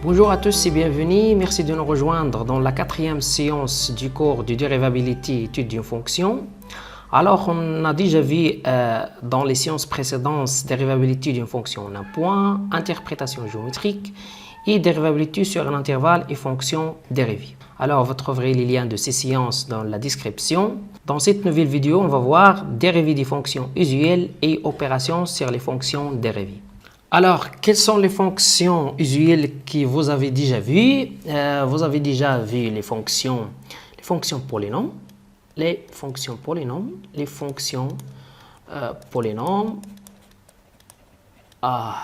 Bonjour à tous et bienvenue. Merci de nous rejoindre dans la quatrième séance du cours de dérivabilité étude d'une fonction. Alors, on a déjà vu dans les séances précédentes dérivabilité d'une fonction en un point, interprétation géométrique et dérivabilité sur un intervalle et fonction dérivée. Alors, vous trouverez les liens de ces séances dans la description. Dans cette nouvelle vidéo, on va voir dérivées des fonctions usuelles et opérations sur les fonctions dérivées. Alors, quelles sont les fonctions usuelles que vous avez déjà vues? Vous avez déjà vu les fonctions polynômes, les fonctions polynômes, à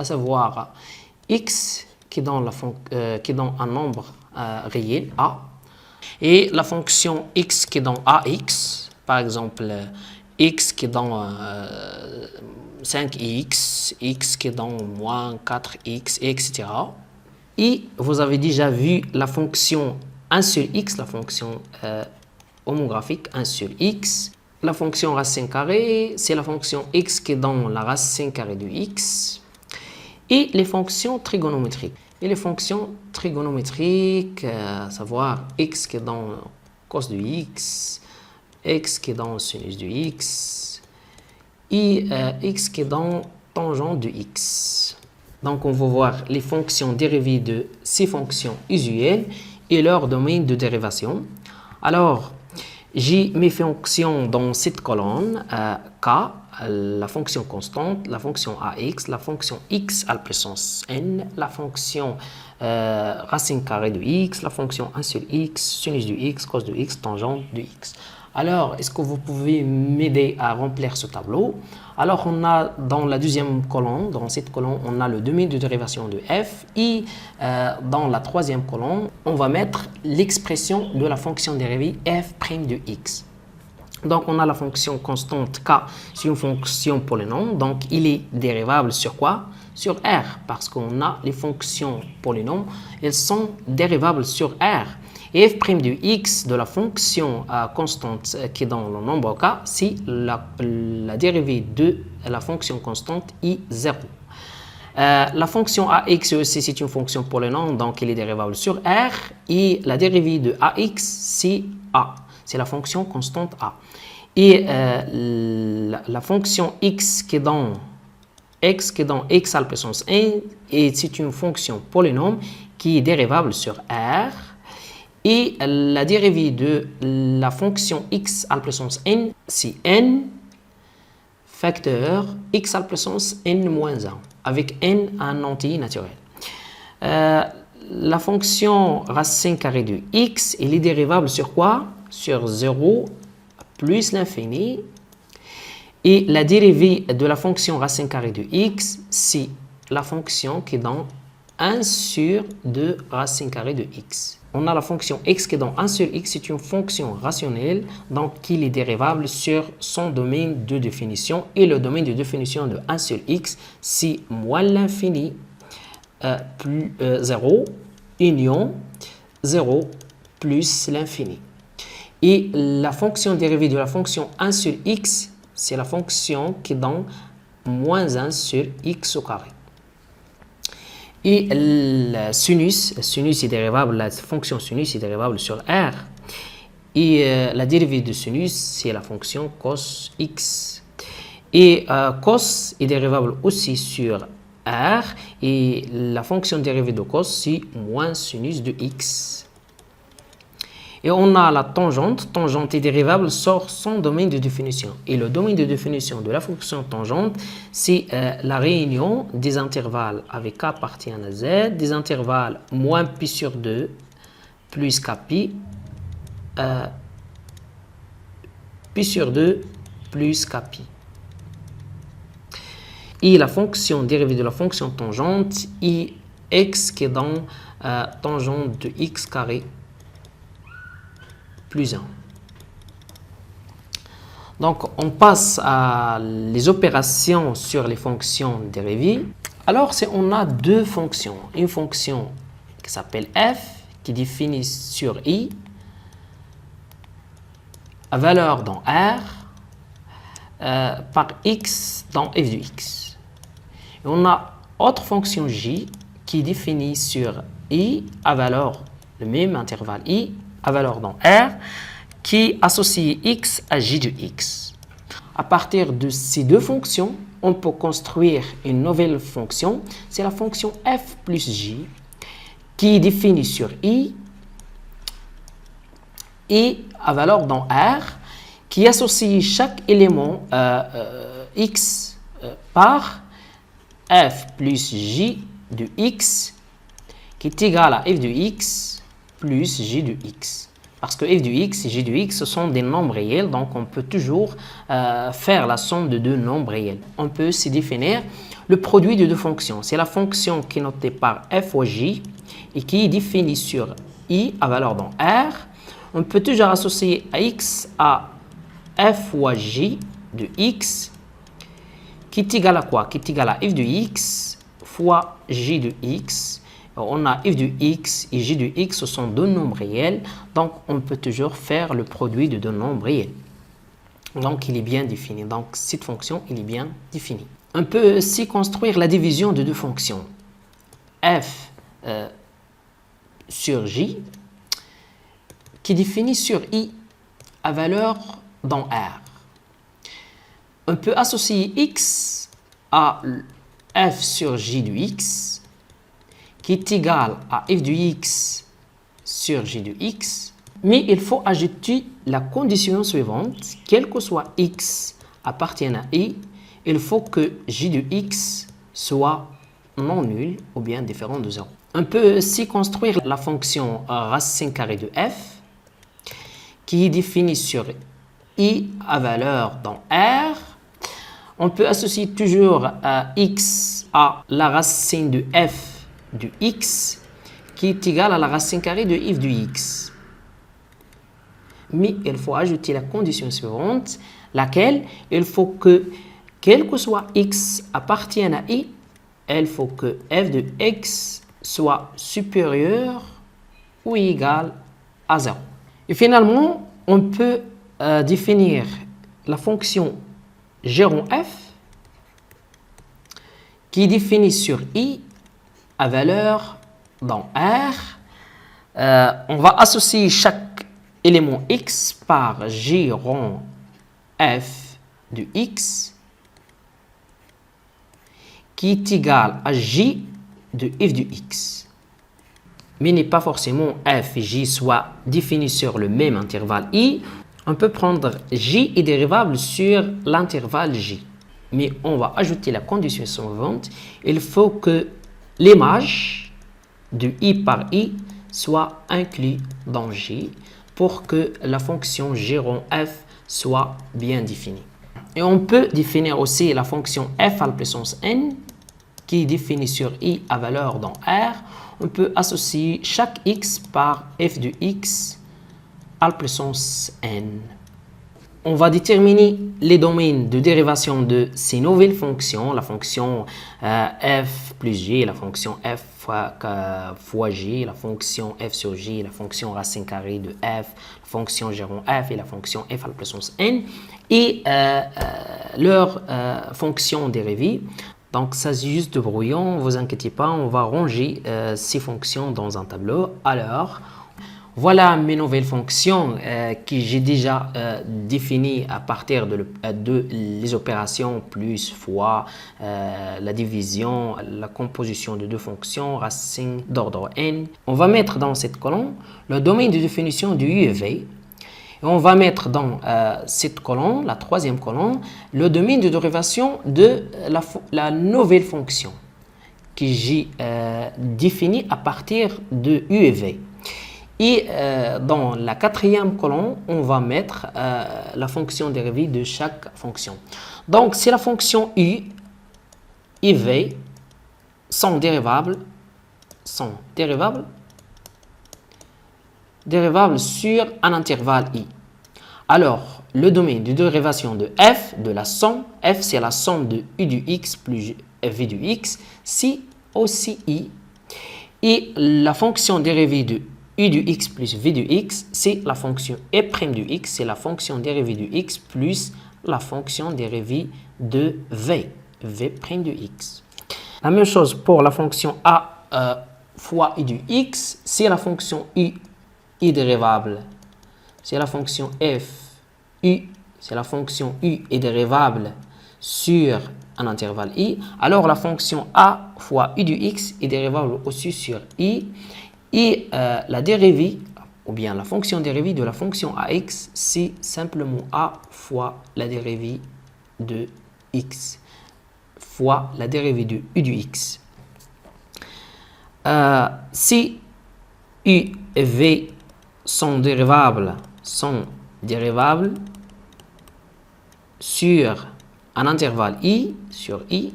savoir x qui donne un nombre réel a, et la fonction x qui donne ax, par exemple x qui donne 5x, x qui donne moins 4x, etc. Et vous avez déjà vu la fonction 1 sur x, la fonction homographique 1 sur x. La fonction racine carrée, c'est la fonction x qui donne la racine carrée de x. Et les fonctions trigonométriques. Et les fonctions trigonométriques, savoir x qui donne cos de x, x qui donne sinus de x, et x qui donne tangente de x. Donc, on va voir les fonctions dérivées de ces fonctions usuelles et leur domaine de dérivation. Alors, j'ai mes fonctions dans cette colonne, k, la fonction constante, la fonction ax, la fonction x à la puissance n, la fonction racine carrée de x, la fonction 1 sur x, sinus de x, cos de x, tangente de x. Alors, est-ce que vous pouvez m'aider à remplir ce tableau? Alors, on a dans la deuxième colonne, dans cette colonne, on a le domaine de dérivation de f et dans la troisième colonne, on va mettre l'expression de la fonction dérivée f' de x. Donc, on a la fonction constante k, c'est une fonction polynôme, donc il est dérivable sur quoi? Sur R, parce qu'on a les fonctions polynômes, elles sont dérivables sur R. Et f' de x de la fonction constante qui est dans le nombre k, c'est la dérivée de la fonction constante i0. La fonction ax aussi, c'est une fonction polynôme, donc elle est dérivable sur R. Et la dérivée de ax, c'est a, c'est la fonction constante a. Et la fonction x qui est dans x à la puissance n, et c'est une fonction polynôme qui est dérivable sur R. Et la dérivée de la fonction x à la puissance n, c'est n facteur x à la puissance n moins 1, avec n un entier naturel. La fonction racine carrée de x, elle est dérivable sur quoi? Sur 0 plus l'infini. Et la dérivée de la fonction racine carrée de x, c'est la fonction qui donne 1 sur 2 racine carrée de x. On a la fonction x qui donne 1 sur x, c'est une fonction rationnelle, donc il est dérivable sur son domaine de définition. Et le domaine de définition de 1 sur x, c'est moins l'infini plus 0, union 0 plus l'infini. Et la fonction dérivée de la fonction 1 sur x, c'est la fonction qui donne moins 1 sur x au carré. Et le sinus est dérivable, la fonction sinus est dérivable sur R. Et la dérivée de sinus, c'est la fonction cos x. Et cos est dérivable aussi sur R. Et la fonction dérivée de cos, c'est moins sinus de x. Et on a la tangente. Tangente est dérivable sur son domaine de définition. Et le domaine de définition de la fonction tangente, c'est la réunion des intervalles avec k appartient à z, des intervalles moins pi sur 2 plus kpi, pi sur 2 plus kpi. Et la fonction dérivée de la fonction tangente est x qui est dans tangente de x carré plus 1. Donc, on passe à les opérations sur les fonctions dérivées. Alors, on a deux fonctions. Une fonction qui s'appelle f, qui définit sur i, à valeur dans R, par x dans f de x. Et on a autre fonction j qui est défini sur I à valeur, le même intervalle I à valeur dans R, qui associe X à J de X. À partir de ces deux fonctions, on peut construire une nouvelle fonction. C'est la fonction f plus j qui est définie sur I et à valeur dans R, qui associe chaque élément X par f plus j de X qui est égal à f de X plus j de X. Parce que f de x et j de x, ce sont des nombres réels, donc on peut toujours faire la somme de deux nombres réels. On peut aussi définir le produit de deux fonctions. C'est la fonction qui est notée par f fois j et qui est définie sur I à valeur dans R. On peut toujours associer à x à f fois j de x qui est égal à quoi? Qui est égal à f de x fois j de x. On a f de x et j de x, ce sont deux nombres réels, donc on peut toujours faire le produit de deux nombres réels. Donc il est bien défini, donc cette fonction il est bien définie. On peut aussi construire la division de deux fonctions, f sur j, qui est définie sur I à valeur dans R. On peut associer x à f sur j de x, qui est égal à f de x sur j de x, mais il faut ajouter la condition suivante, quel que soit x appartienne à I, il faut que j de x soit non nul ou bien différent de 0. On peut aussi construire la fonction racine carrée de f, qui est définie sur I à valeur dans R. On peut associer toujours x à la racine de f de x qui est égal à la racine carrée de f de x. Mais il faut ajouter la condition suivante, laquelle il faut que, quel que soit x appartienne à I, il faut que f de x soit supérieur ou égal à 0. Et finalement, on peut définir la fonction g rond f qui est définie sur I à valeur dans R. On va associer chaque élément x par g rond f de x qui est égal à j de f de x. Mais n'est pas forcément f et j soient définis sur le même intervalle I. On peut prendre j est dérivable sur l'intervalle j. Mais on va ajouter la condition suivante. Il faut que l'image de I par I soit inclus dans J pour que la fonction g rond f soit bien définie. Et on peut définir aussi la fonction f à la puissance n qui est définie sur I à valeur dans R. On peut associer chaque x par f de x à la puissance n. On va déterminer les domaines de dérivation de ces nouvelles fonctions, la fonction f plus j, la fonction f fois j, la fonction f sur j, la fonction racine carrée de f, la fonction g rond f et la fonction f à la puissance n, et leur fonction dérivée. Donc, ça c'est juste de brouillon, ne vous inquiétez pas, on va ranger ces fonctions dans un tableau. Alors, voilà mes nouvelles fonctions que j'ai déjà définies à partir de les opérations plus, fois, la division, la composition de deux fonctions, racine d'ordre n. On va mettre dans cette colonne le domaine de définition du U et V. Et on va mettre dans cette colonne, la troisième colonne, le domaine de dérivation de la nouvelle fonction que j'ai définie à partir de U et V. Et dans la quatrième colonne, on va mettre la fonction dérivée de chaque fonction. Donc, si la fonction U et V sont dérivables sur un intervalle I. Alors, le domaine de dérivation de f, de la somme, f c'est la somme de u du x plus v du x, si aussi I. Et la fonction dérivée de u du x plus v du x, c'est la fonction e' du x, c'est la fonction dérivée du x plus la fonction dérivée de v, v' de x. La même chose pour la fonction a fois u du x, si la fonction u est dérivable, si la fonction f u, si la fonction u est dérivable sur un intervalle i, alors la fonction a fois u du x est dérivable aussi sur i, et la dérivée, ou bien la fonction dérivée de la fonction ax, c'est simplement a fois la dérivée de x, fois la dérivée de u du x. Si u et v sont dérivables sur un intervalle i, sur i,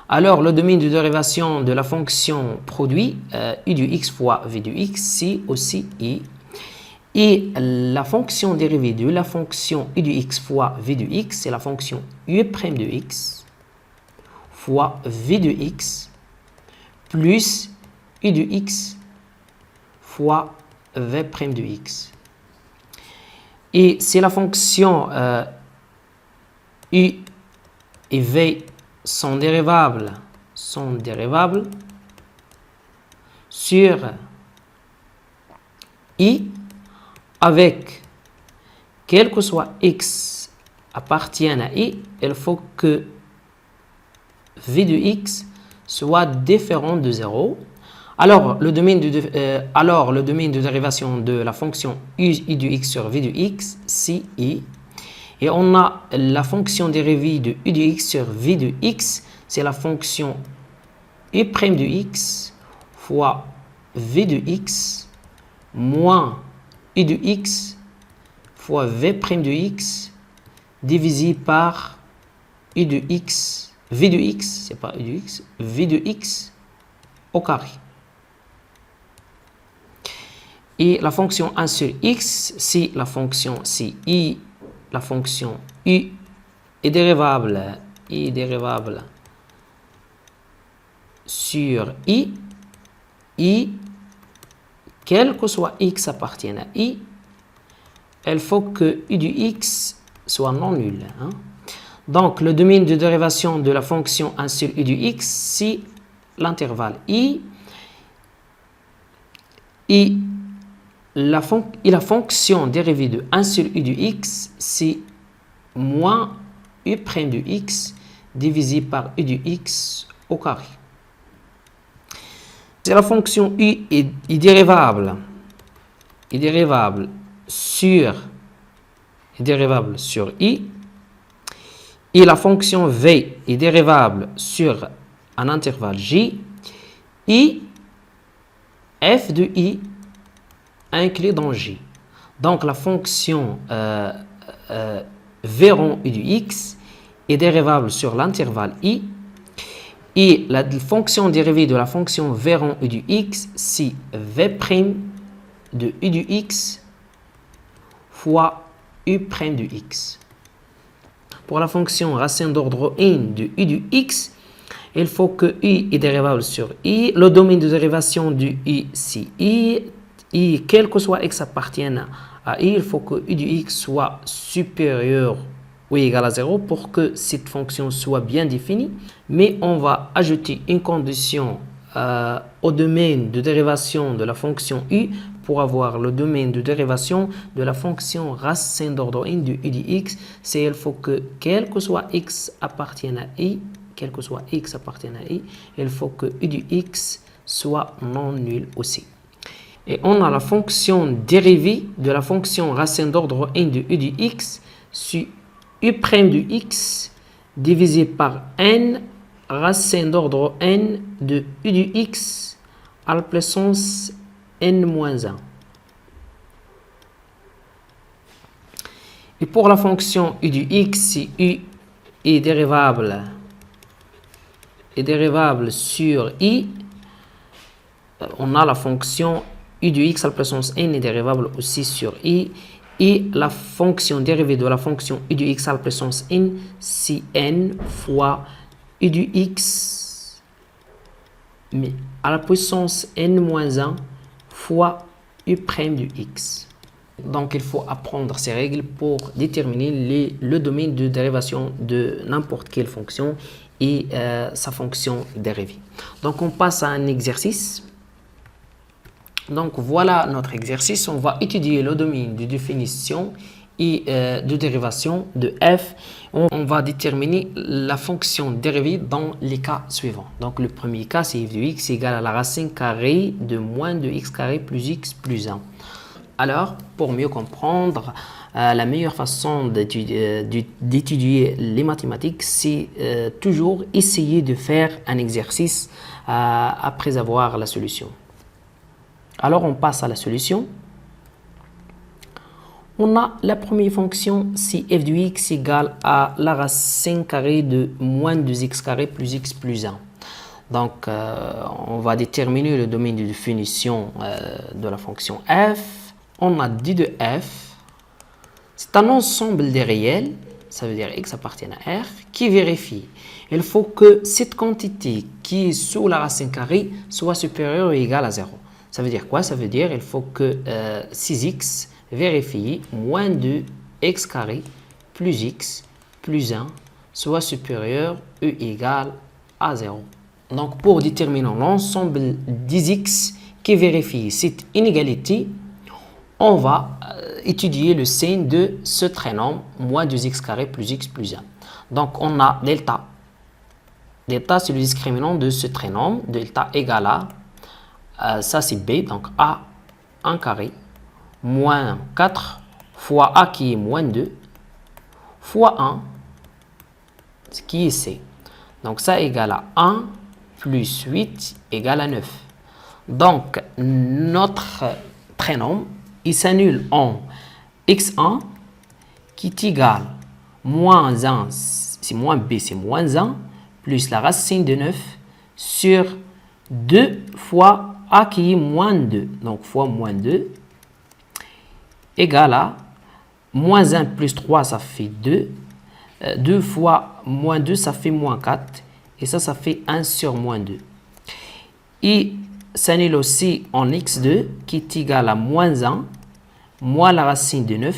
alors le domaine de dérivation de la fonction produit u du x fois v du x, c'est aussi i. Et la fonction dérivée de la fonction u du x fois v du x, c'est la fonction u' de x fois v de x plus u de x fois v' de x. Et si la fonction u et v sont dérivables sur i, avec quel que soit x appartienne à i, il faut que v de x soit différent de 0. Alors le domaine de dérivation de la fonction u de x sur v de x, c'est i. Et on a la fonction dérivée de u de x sur v de x, c'est la fonction u' de x fois v de x moins u de x fois v' de x divisé par u de x, v de x, c'est pas u de x, v de x au carré. Et la fonction 1 sur x, si la fonction i, la fonction u est dérivable sur i, quel que soit x appartienne à i, il faut que u du x soit non nul. Hein? Donc, le domaine de dérivation de la fonction 1 sur u du x, c'est l'intervalle i. Et la fonction dérivée de 1 sur u du x, c'est moins u' de x divisé par u du x au carré. Si la fonction u est dérivable sur i, et la fonction v est dérivable sur un intervalle j, et f de i inclus dans j. Donc la fonction v rond u du x est dérivable sur l'intervalle i, et la fonction dérivée de la fonction v rond u du x, c'est v' de u du x fois u' de x. Pour la fonction racine d'ordre n de u du x, il faut que u est dérivable sur i. Le domaine de dérivation du i, c'est i. Et quel que soit x appartienne à i, il faut que u du x soit supérieur ou égal à 0 pour que cette fonction soit bien définie. Mais on va ajouter une condition au domaine de dérivation de la fonction u pour avoir le domaine de dérivation de la fonction racine d'ordre n de u de x. C'est il faut que quel que soit x appartienne à i, il faut que u de x soit non nul aussi. Et on a la fonction dérivée de la fonction racine d'ordre n de u de x sur u' de x divisé par n racine d'ordre n de u de x à la puissance n-1. Et pour la fonction u de x, si u est dérivable sur i, on a la fonction u de x à la puissance n est dérivable aussi sur i, et la fonction dérivée de la fonction u de x à la puissance n, c'est n fois u de x, mais à la puissance n-1 fois u' de x. Donc, il faut apprendre ces règles pour déterminer le domaine de dérivation de n'importe quelle fonction et sa fonction dérivée. Donc, on passe à un exercice. Donc, voilà notre exercice. On va étudier le domaine de définition et de dérivation de f. On va déterminer la fonction dérivée dans les cas suivants. Donc, le premier cas, c'est f de x égale à la racine carrée de moins de x carré plus x plus 1. Alors, pour mieux comprendre, la meilleure façon d'étudier les mathématiques, c'est toujours essayer de faire un exercice après avoir la solution. Alors, on passe à la solution. On a la première fonction, c'est f de x égale à la racine carrée de moins 2x carré plus x plus 1. Donc, on va déterminer le domaine de définition de la fonction f. On a d de f. C'est un ensemble des réels, ça veut dire x appartient à R, qui vérifie. Il faut que cette quantité qui est sous la racine carrée soit supérieure ou égale à 0. Ça veut dire quoi? Ça veut dire qu'il faut que 6x vérifie moins de x carré plus x plus 1 soit supérieur ou égal à 0. Donc, pour déterminer l'ensemble des x qui vérifie cette inégalité, on va étudier le signe de ce trinôme moins 2x carré plus x plus 1. Donc, on a delta. Delta, c'est le discriminant de ce trinôme. Delta égale à, ça c'est b, donc a 1 carré moins 4 fois a qui est moins 2 fois 1, ce qui est c. Donc, ça égale à 1 plus 8 égale à 9. Donc, notre trinôme, il s'annule en x1 qui est égal moins 1, c'est moins b, c'est moins 1, plus la racine de 9 sur 2 fois a qui est moins 2. Donc, fois moins 2 égale à moins 1 plus 3, ça fait 2. 2 fois moins 2, ça fait moins 4. Et ça fait 1 sur moins 2. Et s'annule aussi en x2 qui est égal à moins 1 moins la racine de 9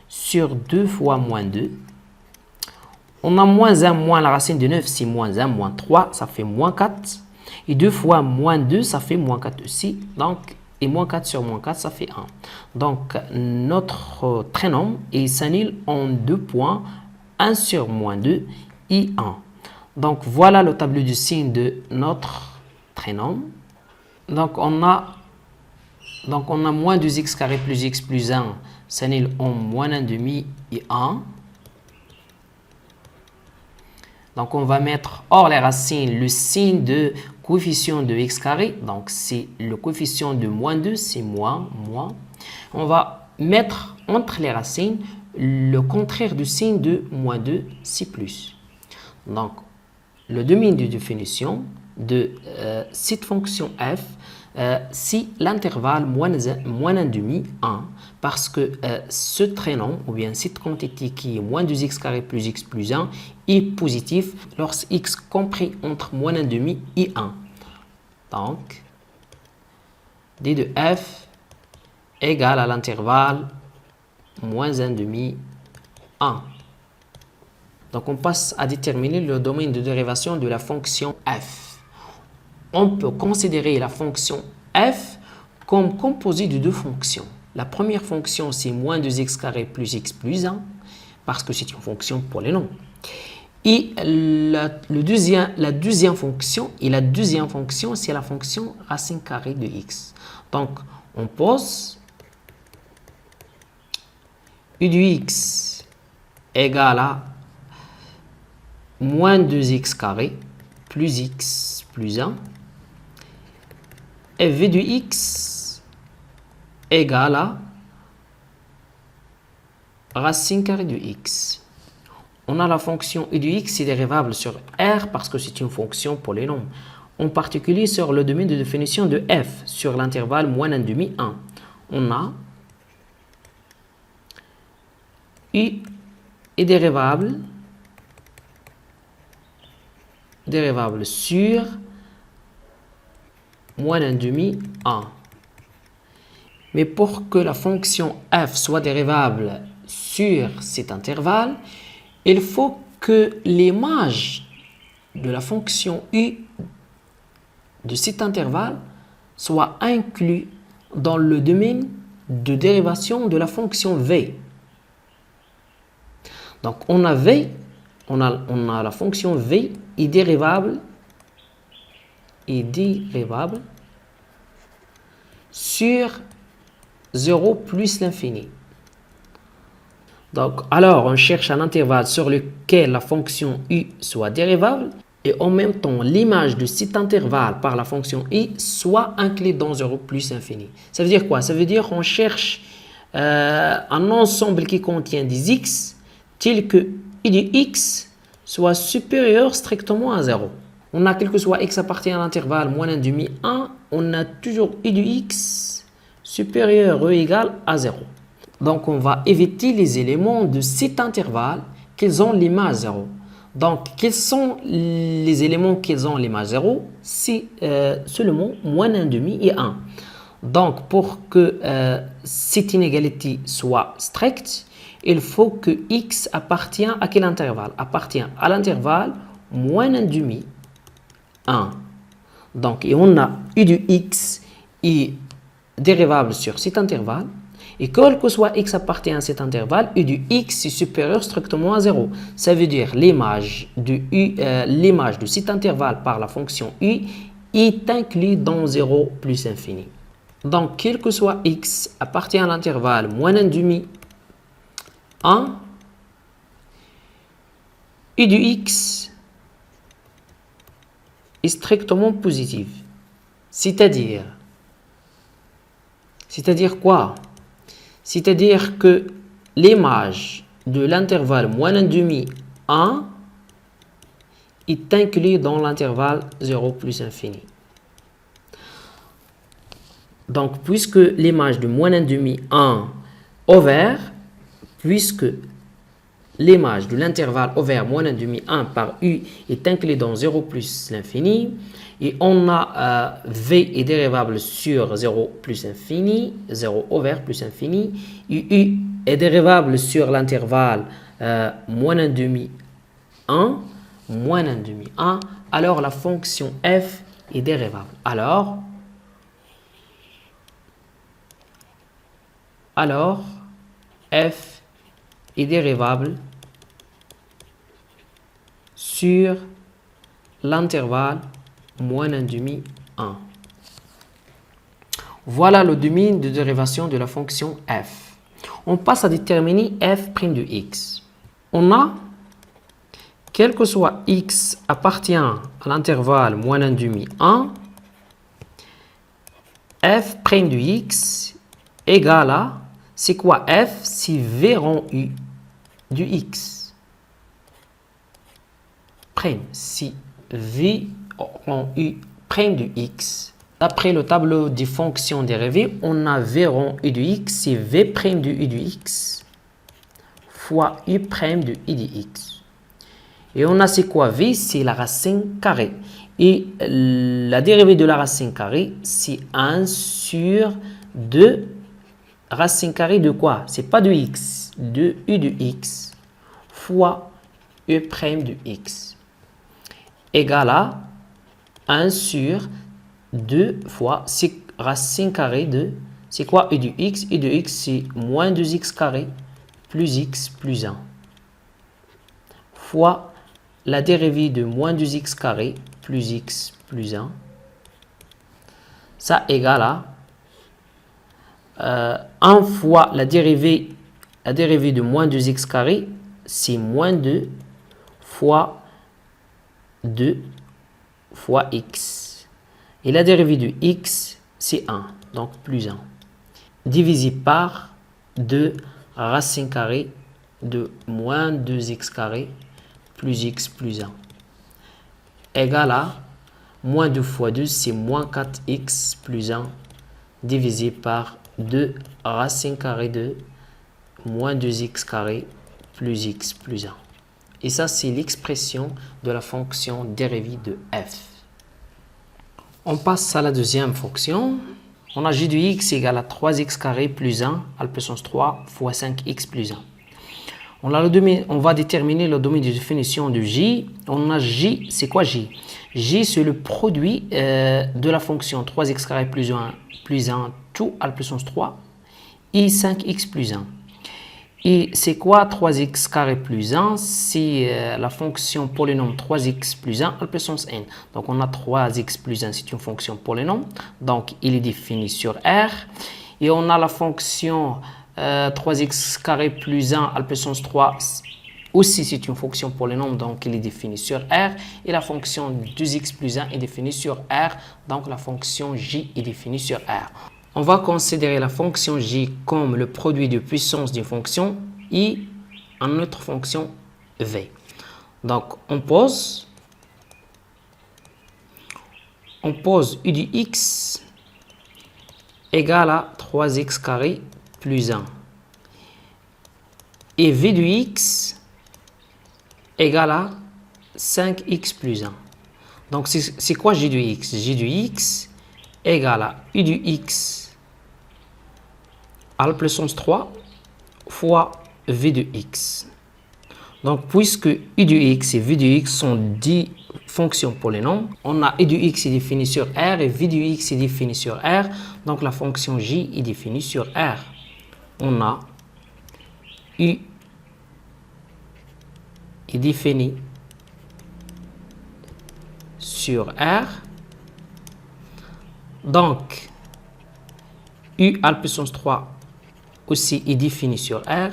sur 2 fois moins 2. On a moins 1 moins la racine de 9, c'est moins 1 moins 3, ça fait moins 4. Et 2 fois moins 2, ça fait moins 4 aussi. Donc, et moins 4 sur moins 4, ça fait 1. Donc, notre trinôme s'annule en 2 points, 1 sur moins 2 et 1. Donc, voilà le tableau du signe de notre trinôme. Donc, on a moins 2x carré plus x plus 1 s'annule en moins 1 demi et 1. Donc, on va mettre hors les racines le signe de coefficient de x carré. Donc, c'est le coefficient de moins 2, c'est moins. On va mettre entre les racines le contraire du signe de moins 2, c'est plus. Donc, le domaine de définition de cette fonction f, c'est l'intervalle moins 1 demi 1, parce que ce trinôme, ou bien cette quantité qui est moins 2x carré plus x plus 1, est positif lorsque x compris entre moins 1 demi et 1. Donc, d de f égale à l'intervalle moins 1 demi 1. Donc, on passe à déterminer le domaine de dérivation de la fonction f. On peut considérer la fonction f comme composée de deux fonctions. La première fonction, c'est moins 2x carré plus x plus 1, parce que c'est une fonction polynomiale. Et la deuxième fonction, c'est la fonction racine carrée de x. Donc, on pose u de x égale à moins 2x carré plus x plus 1 et v de x égale à racine carrée de x. On a la fonction u de x est dérivable sur R parce que c'est une fonction polynomiale. En particulier sur le domaine de définition de f sur l'intervalle moins 1 demi 1. On a u est dérivable sur moins 1 demi 1. Mais pour que la fonction f soit dérivable sur cet intervalle, il faut que l'image de la fonction u de cet intervalle soit inclus dans le domaine de dérivation de la fonction v. Donc, on a v, on a la fonction v est dérivable sur 0 plus l'infini. Donc, alors, on cherche un intervalle sur lequel la fonction u soit dérivable et en même temps, l'image de cet intervalle par la fonction i soit inclus dans 0 plus infini. Ça veut dire quoi? Ça veut dire qu'on cherche un ensemble qui contient des x tel que i de x soit supérieur strictement à 0. On a quel que soit x appartient à l'intervalle moins 1,5, 1, on a toujours i de x supérieur ou égal à 0. Donc, on va éviter les éléments de cet intervalle qu'ils ont l'image 0. Donc, quels sont les éléments qu'ils ont l'image 0? C'est seulement moins 1,5 et 1. Donc, pour que cette inégalité soit stricte, il faut que x appartient à quel intervalle? Appartient à l'intervalle moins 1,5, 1. Donc, et on a u de x est dérivable sur cet intervalle. Et quel que soit x appartient à cet intervalle, u de x est supérieur strictement à 0. Ça veut dire l'image de cet intervalle par la fonction u est inclus dans 0 plus infini. Donc, quel que soit x appartient à l'intervalle moins 1,5, 1, u de x est strictement positif. C'est-à-dire quoi? C'est-à-dire que l'image de l'intervalle moins 1,5, 1 est inclus dans l'intervalle 0 plus infini. Donc, puisque l'image de moins 1,5, 1 ouvert, puisque l'image de l'intervalle ouvert moins 1,5, 1 par u est inclus dans 0 plus l'infini, et on a v est dérivable sur 0 plus infini, 0 ouvert plus infini, et u est dérivable sur l'intervalle moins 1,5, 1, moins 1,5, 1, alors la fonction f est dérivable. Alors f est dérivable sur l'intervalle moins 1,5, 1. Voilà le domaine de dérivation de la fonction f. On passe à déterminer f' de x. On a, quel que soit x appartient à l'intervalle moins 1,5, 1, f' de x égale à, c'est quoi f? C'est v rond u de x. Prime, si v rond u prime de x. D'après le tableau des fonctions dérivées, on a v rond u de x, c'est v prime de u de x fois u prime de i de x. Et on a c'est quoi v? C'est la racine carrée. Et la dérivée de la racine carrée, c'est 1 sur 2 racine carrée de quoi? C'est pas de x, de u de x fois u prime de x égale à 1 sur 2 fois racine carrée de, c'est quoi u de x? U de x c'est moins 2x carré plus x plus 1 fois la dérivée de moins 2x carré plus x plus 1. Ça égale à 1 fois la dérivée de moins 2x carré, c'est moins 2 fois 2 fois x. Et la dérivée de x, c'est 1, donc plus 1. Divisé par 2 racine carrée de moins 2x carré plus x plus 1. Égale à moins 2 fois 2, c'est moins 4x plus 1 divisé par 2 racine carrée de moins 2x carré plus x plus 1. Et ça, c'est l'expression de la fonction dérivée de f. On passe à la deuxième fonction. On a g de x égale à 3x carré plus 1 à la puissance 3 fois 5x plus 1. On va déterminer le domaine de définition de J. On a J, c'est quoi J? J, c'est le produit de la fonction 3x carré plus 1 tout à la puissance 3 et 5x plus 1. Et c'est quoi 3x carré plus 1? C'est la fonction polynôme 3x plus 1 à la puissance n. Donc on a 3x plus 1, c'est une fonction polynôme. Donc il est défini sur R. Et on a la fonction 3x carré plus 1 à la puissance 3, aussi c'est une fonction polynôme, donc il est défini sur R. Et la fonction 2x plus 1 est définie sur R, donc la fonction J est définie sur R. On va considérer la fonction J comme le produit de puissance d'une fonction et une autre fonction V. Donc on pose u de x égale à 3x carré plus 1 et v de x égale à 5x plus 1. Donc c'est quoi j de x? J de x égale à u de x à la puissance 3 fois v de x. Donc puisque u de x et v de x sont des fonctions polynômes, on a u de x est défini sur R et v de x est défini sur R. Donc la fonction j est définie sur R. On a u est défini sur R. Donc u à la puissance 3 aussi est défini sur R.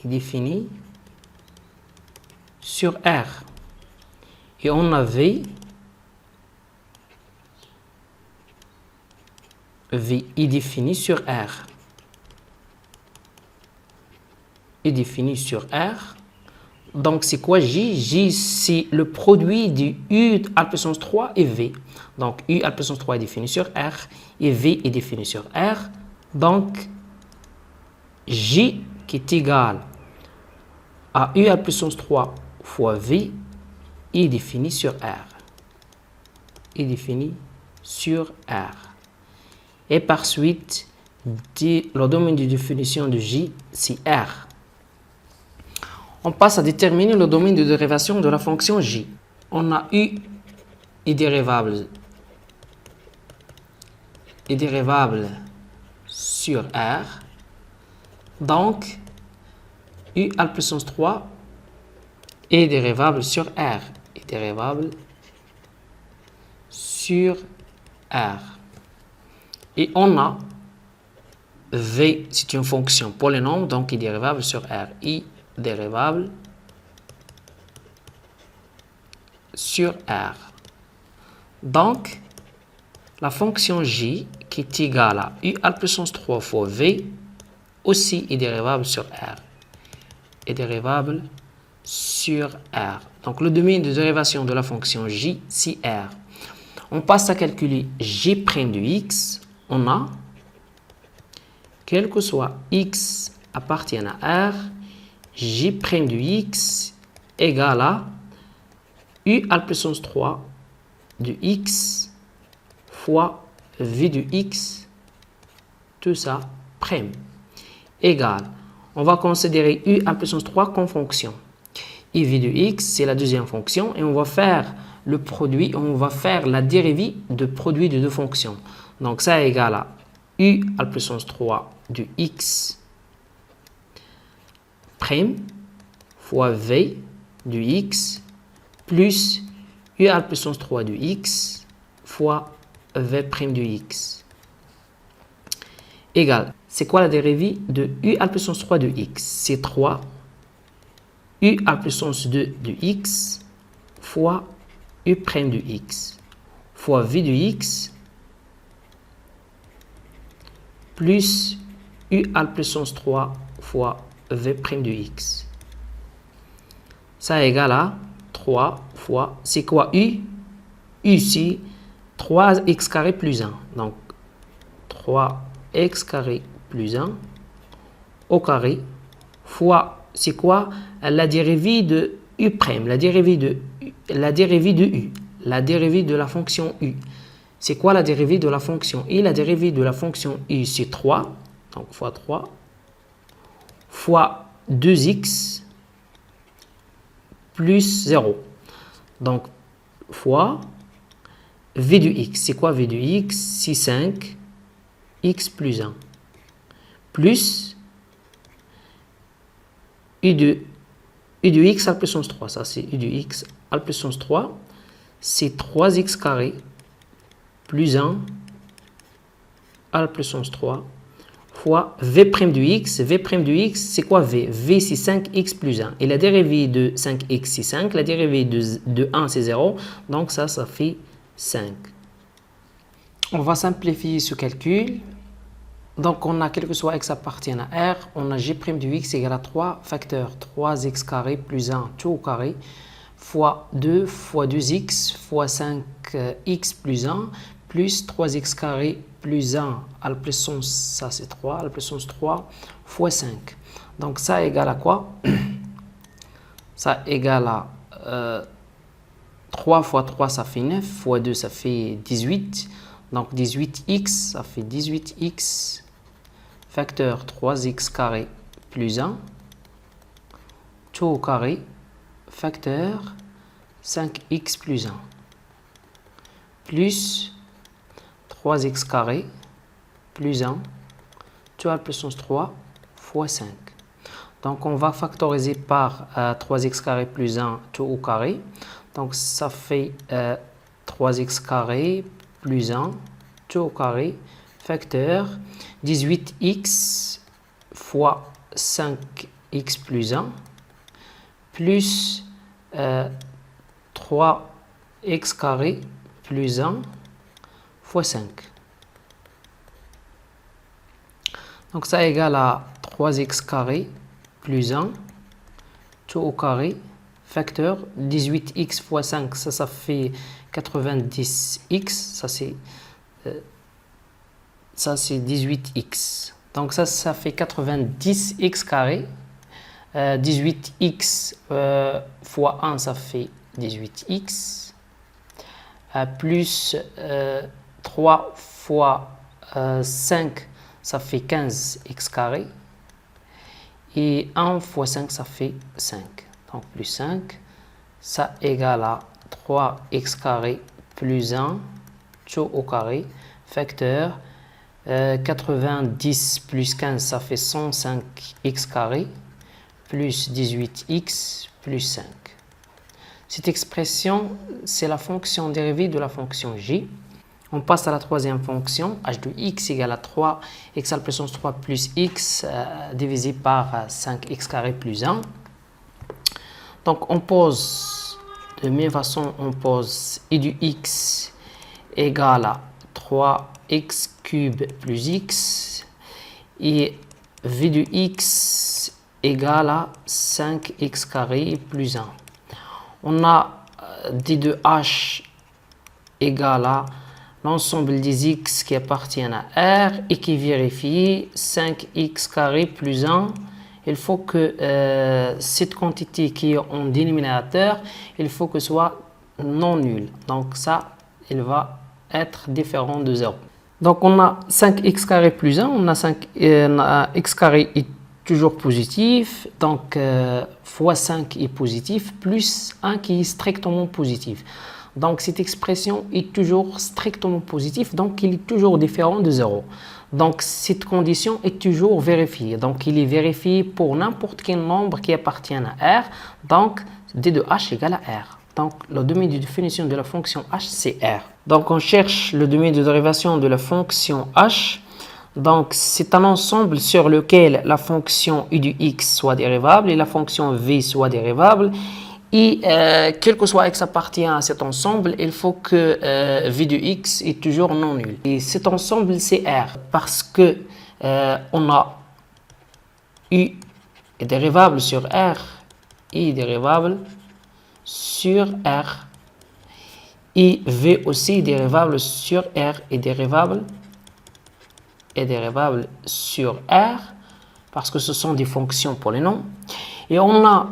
Est défini sur R. Et on a V est défini sur R. Est défini sur R. Donc c'est quoi J? J c'est le produit du U à la puissance 3 et V. Donc U à la puissance 3 est défini sur R et V est défini sur R. Donc J qui est égal à U à la puissance 3 fois V est défini sur R. Est défini sur R. Et par suite, le domaine de définition de J, c'est R. On passe à déterminer le domaine de dérivation de la fonction J. On a U est dérivable sur R. Donc, U à la puissance 3 est dérivable sur R. Est dérivable sur R. Et on a V, c'est une fonction polynôme, donc est dérivable sur R. I dérivable sur R. Donc, la fonction J qui est égale à U à la puissance 3 fois V aussi est dérivable sur R. Est dérivable sur R. Donc, le domaine de dérivation de la fonction J, c'est R. On passe à calculer J' de X. On a, quel que soit X appartienne à R, J' de X égale à U à la puissance 3 de X fois V de X, tout ça, prime, égale. On va considérer U à la puissance 3 comme fonction. Et V de X, c'est la deuxième fonction. Et on va faire le produit, on va faire la dérivée de produit de deux fonctions. Donc ça est égal à U à la puissance 3 de X prime fois V de X plus U à la puissance 3 de X fois V prime de X. Égal. C'est quoi la dérivée de U à la puissance 3 de X? C'est 3 U à la puissance 2 de X fois U prime de X fois V de X plus U à la puissance 3 fois V prime de X. Ça est égal à 3 fois, c'est quoi U? U c'est 3x carré plus 1. Donc 3x carré plus 1 au carré fois, c'est quoi? La dérivée de U prime, la dérivée de U, la dérivée de la fonction U. C'est quoi la dérivée de la fonction U? La dérivée de la fonction U, c'est 3, donc fois 3, fois 2x plus 0. Donc, fois v de x. C'est quoi v de x? C'est 5 x plus 1. Plus u de x à la puissance 3. Ça, c'est u de x à la puissance 3. C'est 3x carré plus 1 à la puissance 3 fois v' de x. V' de x, c'est quoi v? V, c'est 5x plus 1. Et la dérivée de 5x, c'est 5. La dérivée de 1, c'est 0. Donc ça fait 5. On va simplifier ce calcul. Donc on a, quel que soit x appartient à R, on a g' de x égale à 3 facteur 3x carré plus 1 tout au carré fois 2 fois 2x fois 5x plus 1 plus 3x carré plus 1 à la puissance, ça c'est 3, à la puissance 3 fois 5. Donc ça égale à quoi? Ça égale à 3 fois 3 ça fait 9, fois 2 ça fait 18. Donc 18x, ça fait 18x facteur 3x carré plus 1 tout au carré facteur 5x plus 1 plus 3x carré plus 1 tout à la puissance 3 fois 5. Donc on va factoriser par 3x carré plus 1 tout au carré. Donc ça fait 3x carré plus 1 tout au carré facteur 18x fois 5x plus 1 plus 3x carré plus 1 fois 5. Donc ça égale à 3x carré plus 1 tout au carré facteur 18x fois 5, ça fait 90x, ça c'est 18x. Donc ça fait 90x carré. 18x fois 1, ça fait 18x. Plus 3 fois 5, ça fait 15x carré. Et 1 fois 5, ça fait 5. Donc plus 5, ça égale à 3x carré plus 1 tout au carré facteur 90 plus 15, ça fait 105x carré plus 18x plus 5. Cette expression, c'est la fonction dérivée de la fonction g. On passe à la troisième fonction, h de x égale à 3 x à la puissance 3 plus x divisé par 5x carré plus 1. Donc on pose, de même façon, on pose i de x égale à 3x cube plus x et v de x égale à 5x carré plus 1. On a d de h égale à l'ensemble des x qui appartiennent à R et qui vérifie 5x carré plus 1. Il faut que cette quantité qui est en dénominateur, il faut que soit non nulle. Donc ça, il va être différent de 0. Donc on a 5x carré plus 1, on a x carré est toujours positif, donc fois 5 est positif, plus 1 qui est strictement positif. Donc cette expression est toujours strictement positive, donc il est toujours différent de 0. Donc cette condition est toujours vérifiée. Donc il est vérifié pour n'importe quel nombre qui appartient à R. Donc d de h égale à R. Donc le domaine de définition de la fonction h, c'est R. Donc on cherche le domaine de dérivation de la fonction h. Donc c'est un ensemble sur lequel la fonction u de x soit dérivable et la fonction v soit dérivable. Et quel que soit x appartient à cet ensemble, il faut que v de x est toujours non nul. Et cet ensemble, c'est R, parce que on a u est dérivable sur R, i est dérivable sur R, et v aussi est dérivable sur R, est dérivable sur R, parce que ce sont des fonctions polynomes. Et on a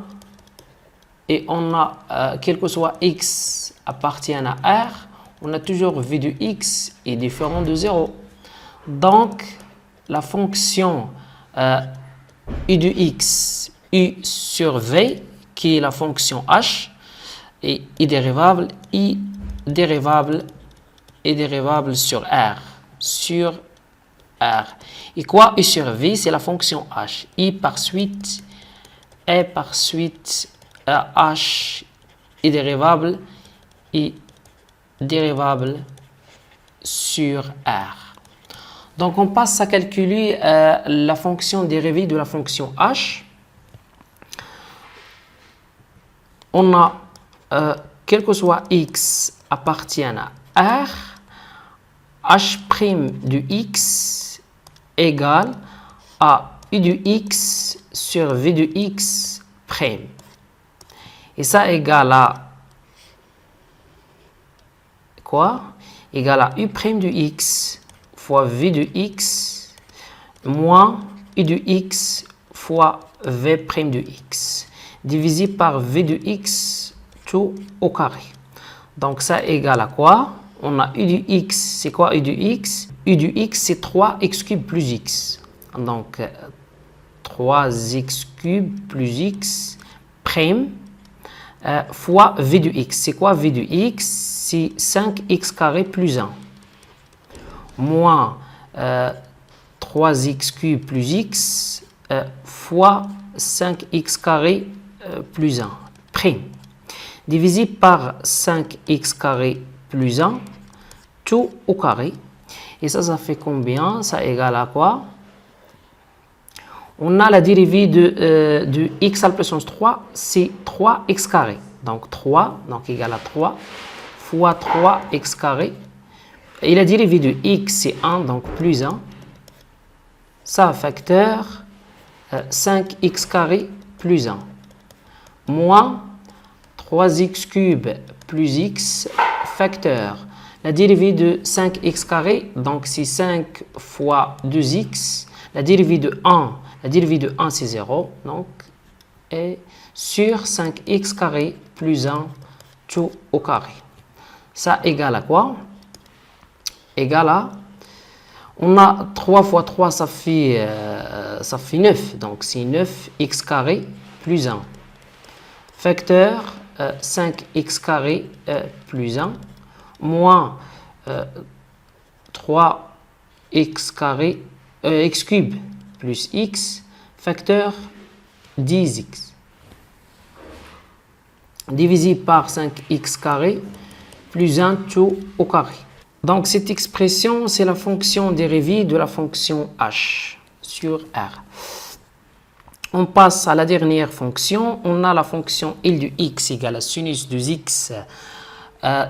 quel que soit x appartient à R, on a toujours v de x est différent de 0. Donc, la fonction u de x u sur v, qui est la fonction h, et i dérivable sur r. Et quoi? U sur v, c'est la fonction h. I par suite h, i dérivable sur r. Donc, on passe à calculer la fonction dérivée de la fonction h. On a, quel que soit x appartienne à r, h' de x égale à u de x sur v de x prime. Et ça égale à quoi? Égale à u' de x fois v de x moins u de x fois v' de x divisé par v de x tout au carré. Donc ça égale à quoi? On a u de x, c'est quoi u de x? U de x c'est 3x³ plus x. Donc 3x³ plus x prime fois v de x. C'est quoi v de x? C'est 5x carré plus 1. Moins 3x³ plus x fois 5x carré plus 1 prime divisé par 5x carré plus 1 tout au carré. Et ça fait combien? Ça égale à quoi? On a la dérivée de x à la puissance 3, c'est 3x carré. Donc 3, donc égale à 3 fois 3x carré. Et la dérivée de x, c'est 1, donc plus 1. Ça facteur 5x carré plus 1. Moins 3x³ plus x facteur. La dérivée de 5x carré, donc c'est 5 fois 2x. La dérivée de 1 c'est 0. Donc, et sur 5x carré plus 1 tout au carré. Ça égale à quoi? Égale à, on a 3 fois 3, ça fait 9. Donc, c'est 9x carré plus 1. Facteur 5x carré plus 1 moins 3x carré x³ plus x facteur 10x divisé par 5x carré plus 1 tout au carré. Donc cette expression, c'est la fonction dérivée de la fonction h sur r. On passe à la dernière fonction. On a la fonction L de x égale à sinus de x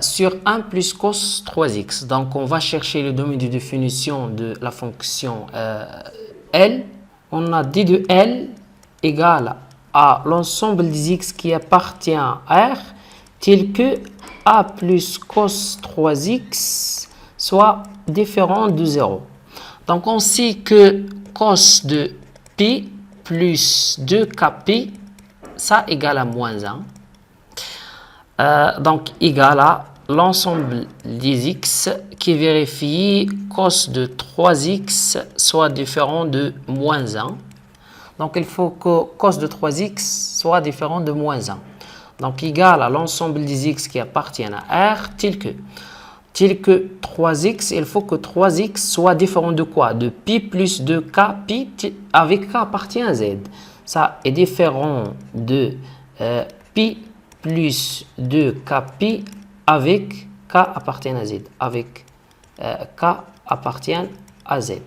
sur 1 plus cos 3x. Donc on va chercher le domaine de définition de la fonction L. On a d de L égale à l'ensemble des x qui appartient à R, tel que a plus cos 3x soit différent de 0. Donc on sait que cos de P plus 2kp, ça égale à moins 1. Donc égal à l'ensemble des x qui vérifie cos de 3x soit différent de moins 1. Donc il faut que cos de 3x soit différent de moins 1. Donc égal à l'ensemble des x qui appartiennent à R, tel que 3x, il faut que 3x soit différent de quoi? De pi plus 2k, pi avec k appartient à z. Ça est différent de pi plus 2k pi avec k appartient à z. Avec k appartient à z.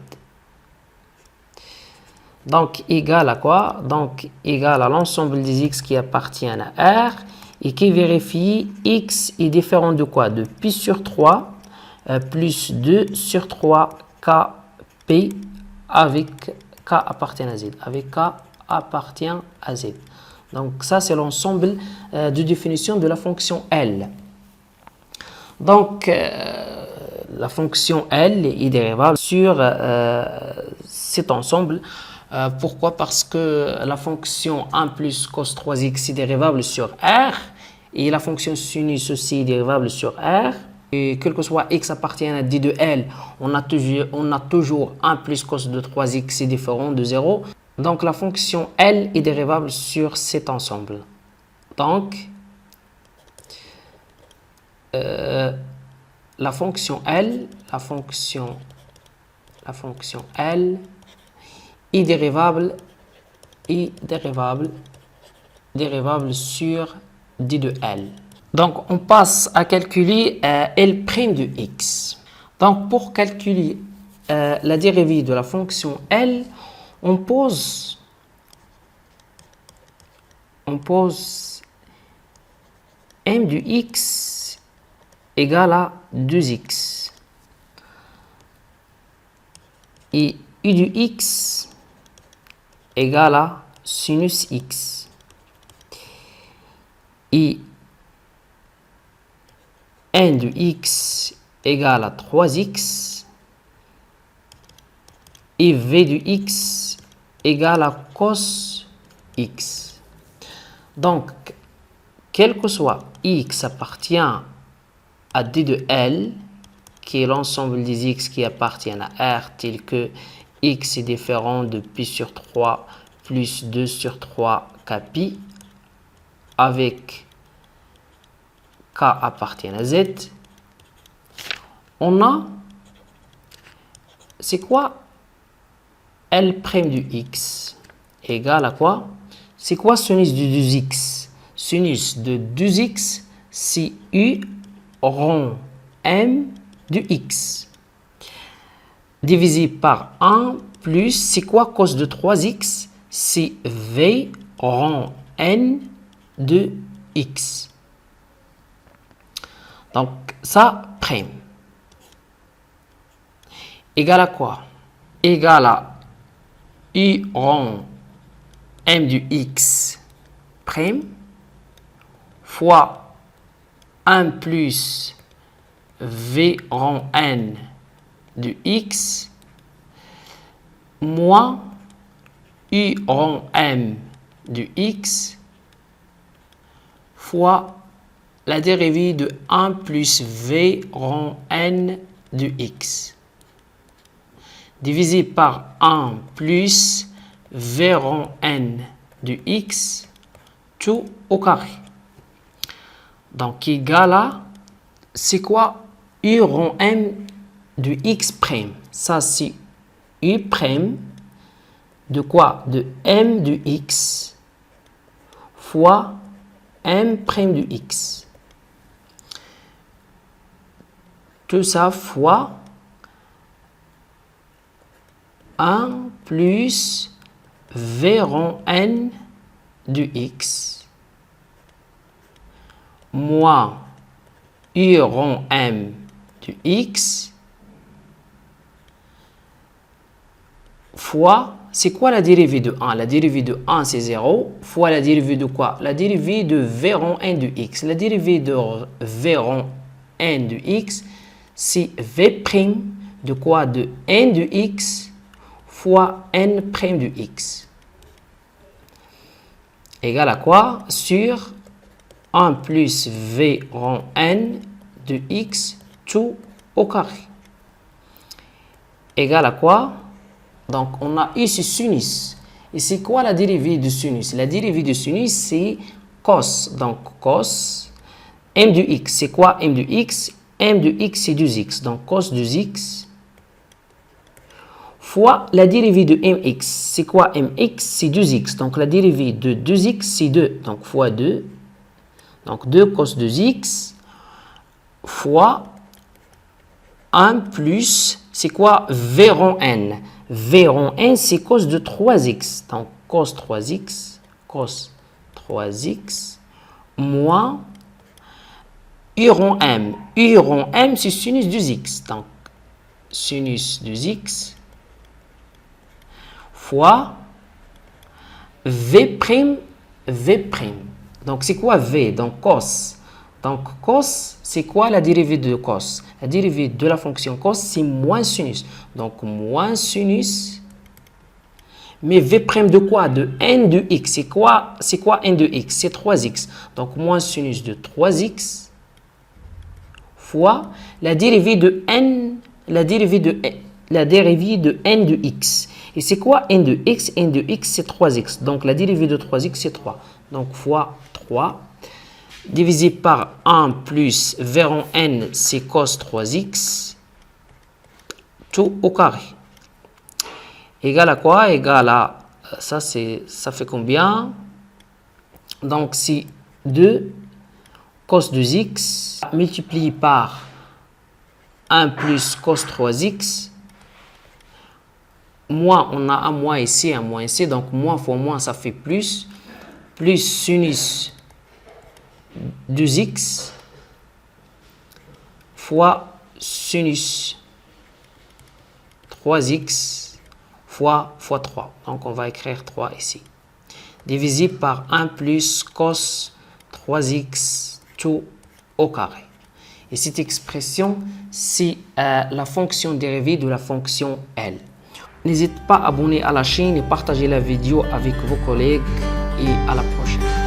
Donc égal à quoi? Donc égal à l'ensemble des x qui appartiennent à R et qui vérifie x est différent de quoi? De pi sur 3 plus 2 sur 3 kp avec k appartient à z. Avec k appartient à z. Donc ça c'est l'ensemble de définition de la fonction L. Donc la fonction L est dérivable sur cet ensemble. Pourquoi? Parce que la fonction 1 plus cos 3x est dérivable sur R et la fonction sinus aussi est dérivable sur R. Et quel que soit x appartient à d de L, on a toujours 1 plus cos de 3x est différent de 0. Donc, la fonction L est dérivable sur cet ensemble. Donc, la fonction L est dérivable sur d de L. Donc, on passe à calculer L' de x. Donc, pour calculer la dérivée de la fonction L, on pose m de x égale à 2x et u de x égale à sinus x et n de x égale à 3x et v de x égale à cos x. Donc, quel que soit x appartient à d de L, qui est l'ensemble des x qui appartiennent à R, tel que x est différent de pi sur 3 plus 2 sur 3 kpi, avec k appartient à z, on a, c'est quoi L' de x égale à quoi? C'est quoi sinus de 2x? Sinus de 2x, c'est u rond m de x divisé par 1 plus, c'est quoi cos de 3x? C'est v rond n de x. Donc, ça, prime. Égale à quoi? Égale à u rond m de x prime fois 1 plus v rond n de x moins u rond m de x fois la dérivée de 1 plus v rond n de x divisé par 1 plus v rond n de x tout au carré. Donc, égal à, c'est quoi u rond m de x prime? Ça, c'est u prime de quoi? De m de x fois m prime de x. Tout ça fois 1 plus v rond n de x moins u rond m de x fois, c'est quoi la dérivée de 1? La dérivée de 1, c'est 0, fois la dérivée de quoi? La dérivée de v rond n de x. La dérivée de v rond n de x, c'est v prime de quoi? De n de x fois n prime de x. Égal à quoi? Sur 1 plus v rond n de x tout au carré. Égal à quoi? Donc, on a ici sinus. Et c'est quoi la dérivée de sinus? La dérivée de sinus, c'est cos. Donc, cos m de x. C'est quoi m de x? M de x, c'est 2x. Donc, cos 2x fois la dérivée de mx. C'est quoi mx? C'est 2x. Donc, la dérivée de 2x, c'est 2. Donc, fois 2. Donc, 2 cos 2x fois 1 plus, c'est quoi v rond n? V rond n, c'est cos de 3x. Donc, cos 3x moins u rond m. U rond m, c'est sinus 2x. Donc, sinus 2x fois v prime. Donc, c'est quoi v? Donc, cos. Donc, cos, c'est quoi la dérivée de cos? La dérivée de la fonction cos, c'est moins sinus. Donc, moins sinus. Mais v' de quoi? De n de x. C'est quoi n de x? C'est 3x. Donc, moins sinus de 3x fois la dérivée de n, la dérivée de n de x. Et c'est quoi n de x? N de x, c'est 3x. Donc, la dérivée de 3x, c'est 3. Donc, fois 3, divisé par 1 plus v en n, c'est cos 3x, tout au carré. Égal à quoi? Égal à, ça fait combien? Donc, c'est 2 cos 2x multiplié par 1 plus cos 3x. Moins, on a un moins ici, un moins ici. Donc, moins fois moins, ça fait plus. Plus sinus 2x fois sinus 3x fois 3. Donc, on va écrire 3 ici. Divisé par 1 plus cos 3x tout au carré. Et cette expression, c'est la fonction dérivée de la fonction L. N'hésitez pas à abonner à la chaîne et partager la vidéo avec vos collègues et à la prochaine.